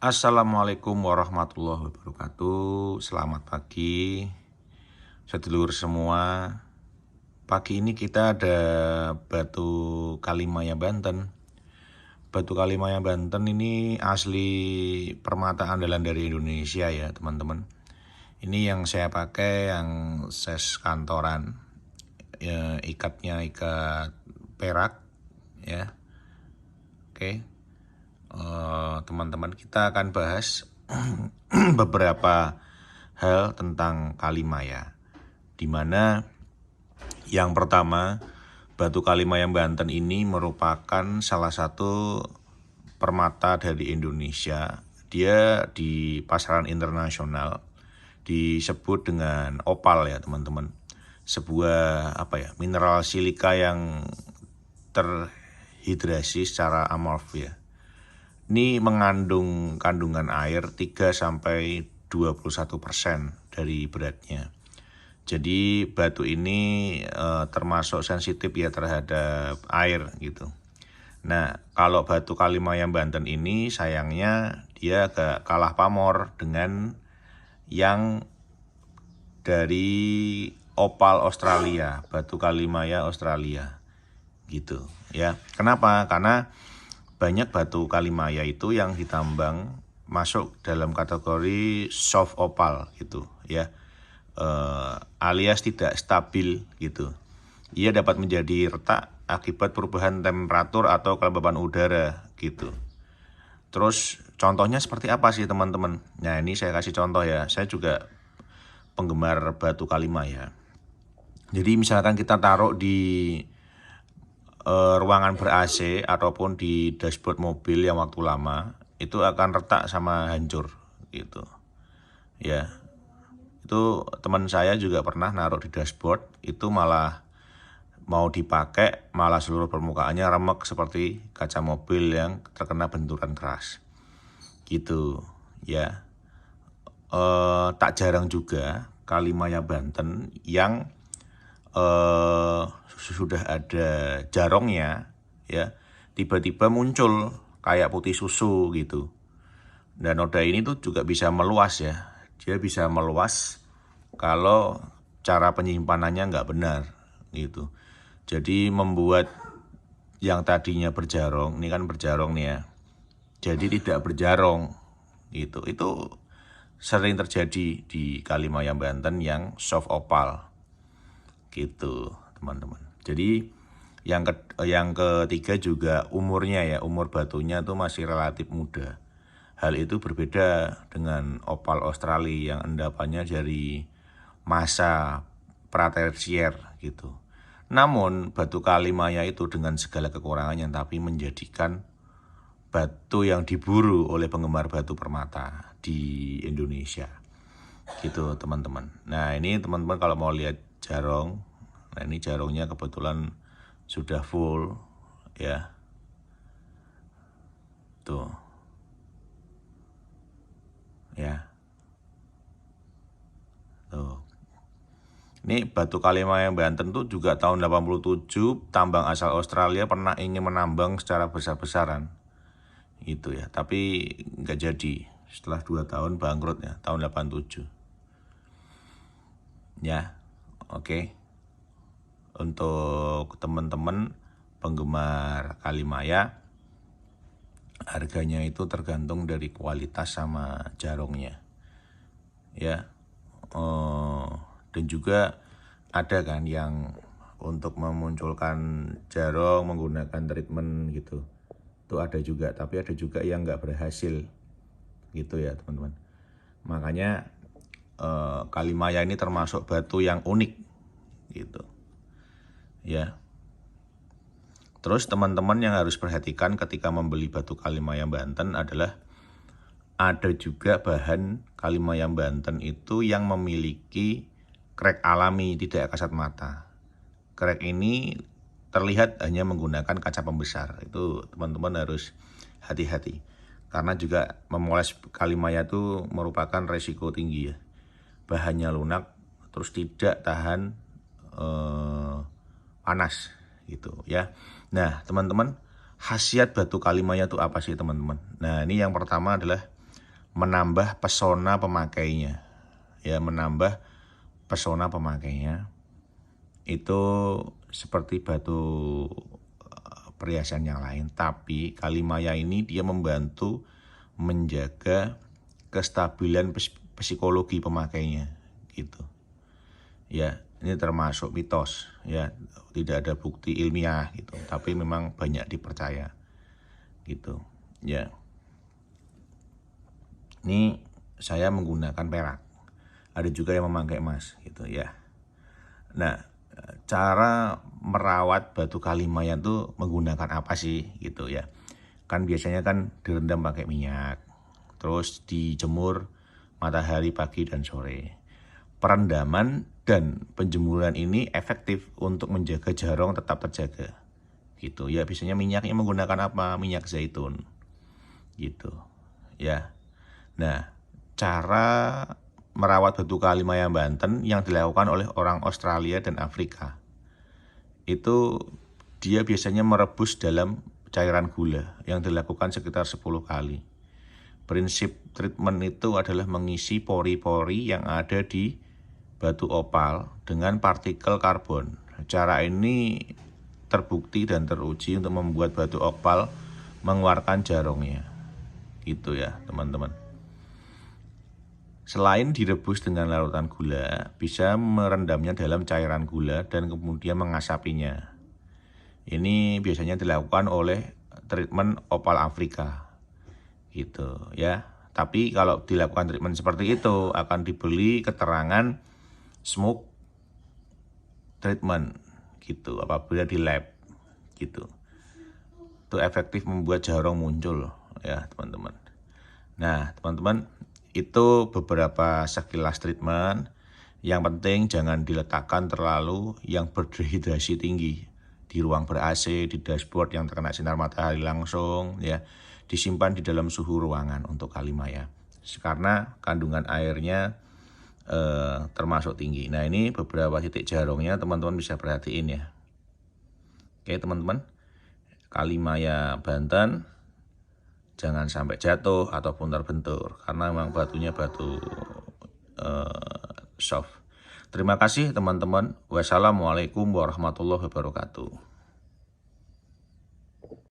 Assalamualaikum warahmatullahi wabarakatuh. Selamat pagi, sedulur semua. Pagi ini kita ada Batu Kalimaya Banten. Batu Kalimaya Banten ini asli permata andalan dari Indonesia ya teman-teman. Ini yang saya pakai yang ses kantoran, ya, ikatnya ikat perak ya. Oke. Teman-teman, kita akan bahas beberapa hal tentang Kalimaya. Dimana yang pertama, Batu Kalimaya Banten ini merupakan salah satu permata dari Indonesia. Dia di pasaran internasional disebut dengan opal ya teman-teman. Sebuah mineral silika yang terhidrasi secara amorf ya. Ini mengandung kandungan air 3-21% dari beratnya. Jadi batu ini termasuk sensitif ya terhadap air gitu. Nah, kalau Batu Kalimaya Banten ini sayangnya dia agak kalah pamor dengan yang dari opal Australia, Batu Kalimaya Australia gitu ya. Kenapa? Karena banyak batu Kalimaya itu yang ditambang masuk dalam kategori soft opal gitu ya, alias tidak stabil gitu. Ia dapat menjadi retak akibat perubahan temperatur atau kelembaban udara gitu. Terus contohnya seperti apa sih teman-teman? Nah ini saya kasih contoh ya, saya juga penggemar batu Kalimaya. Jadi misalkan kita taruh di ruangan ber-AC ataupun di dashboard mobil yang waktu lama, itu akan retak sama hancur gitu ya. Itu teman saya juga pernah naruh di dashboard, itu malah mau dipakai malah seluruh permukaannya remek seperti kaca mobil yang terkena benturan keras gitu ya. Tak jarang juga Kalimaya Banten yang sudah ada jarongnya ya, tiba-tiba muncul kayak putih susu gitu. Dan noda ini tuh juga bisa meluas ya, dia bisa meluas kalau cara penyimpanannya nggak benar gitu. Jadi membuat yang tadinya berjarong, ini kan berjarong nih ya, jadi tidak berjarong gitu. Itu sering terjadi di Kalimaya Banten yang soft opal gitu teman-teman. Jadi yang ketiga juga umurnya ya, umur batunya tuh masih relatif muda. Hal itu berbeda dengan opal Australia yang endapannya dari masa pratersier gitu. Namun batu Kalimaya itu dengan segala kekurangannya tapi menjadikan batu yang diburu oleh penggemar batu permata di Indonesia gitu teman-teman. Nah ini teman-teman kalau mau lihat jarong, nah ini jarongnya kebetulan sudah full ya, tuh ya, tuh. Ini batu Kalimaya Banten tuh juga tahun 87 tambang asal Australia pernah ingin menambang secara besar-besaran gitu ya, tapi nggak jadi. Setelah 2 tahun bangkrut ya, tahun 87 ya. Oke. Untuk teman-teman penggemar Kalimaya, harganya itu tergantung dari kualitas sama jarongnya ya. Dan juga ada kan yang untuk memunculkan jarong menggunakan treatment gitu, itu ada juga, tapi ada juga yang nggak berhasil gitu ya teman-teman. Makanya Kalimaya ini termasuk batu yang unik gitu ya. Terus teman-teman yang harus perhatikan ketika membeli batu Kalimaya Banten adalah ada juga bahan Kalimaya Banten itu yang memiliki krek alami, tidak kasat mata. Krek ini terlihat hanya menggunakan kaca pembesar. Itu teman-teman harus hati-hati. Karena juga memoles Kalimaya itu merupakan resiko tinggi ya. Bahannya lunak, terus tidak tahan panas gitu ya. Nah teman-teman, khasiat batu Kalimaya itu apa sih teman-teman? Nah ini yang pertama adalah menambah pesona pemakainya. Ya, menambah pesona pemakainya. Itu seperti batu perhiasan yang lain, tapi Kalimaya ini dia membantu menjaga kestabilan psikologi pemakainya gitu. Ya, ini termasuk mitos ya, tidak ada bukti ilmiah gitu, tapi memang banyak dipercaya gitu. Ya. Ini saya menggunakan perak. Ada juga yang memakai emas gitu ya. Nah, cara merawat batu Kalimaya itu menggunakan apa sih gitu ya. Kan biasanya kan direndam pakai minyak, terus dijemur matahari pagi dan sore. Perendaman dan penjemuran ini efektif untuk menjaga jarong tetap terjaga. Gitu ya, biasanya minyaknya menggunakan apa? Minyak zaitun. Gitu. Ya. Nah, cara merawat batu Kalimaya Banten yang dilakukan oleh orang Australia dan Afrika. Itu dia biasanya merebus dalam cairan gula yang dilakukan sekitar 10 kali. Prinsip treatment itu adalah mengisi pori-pori yang ada di batu opal dengan partikel karbon. Cara ini terbukti dan teruji untuk membuat batu opal mengeluarkan jarongnya. Gitu ya, teman-teman. Selain direbus dengan larutan gula, bisa merendamnya dalam cairan gula dan kemudian mengasapinya. Ini biasanya dilakukan oleh treatment opal Afrika. Gitu ya. Tapi kalau dilakukan treatment seperti itu akan dibeli keterangan smoke treatment gitu apabila di lab gitu. Itu efektif membuat jarong muncul ya, teman-teman. Nah, teman-teman, itu beberapa sekilas treatment. Yang penting jangan diletakkan terlalu yang berdehidrasi tinggi di ruang ber-AC, di dashboard yang terkena sinar matahari langsung ya. Disimpan di dalam suhu ruangan untuk Kalimaya karena kandungan airnya termasuk tinggi. Nah, ini beberapa titik jarongnya, teman-teman bisa perhatiin ya. Oke, teman-teman, Kalimaya Banten jangan sampai jatuh ataupun terbentur karena memang batunya batu soft. Terima kasih teman-teman. Wassalamualaikum warahmatullahi wabarakatuh.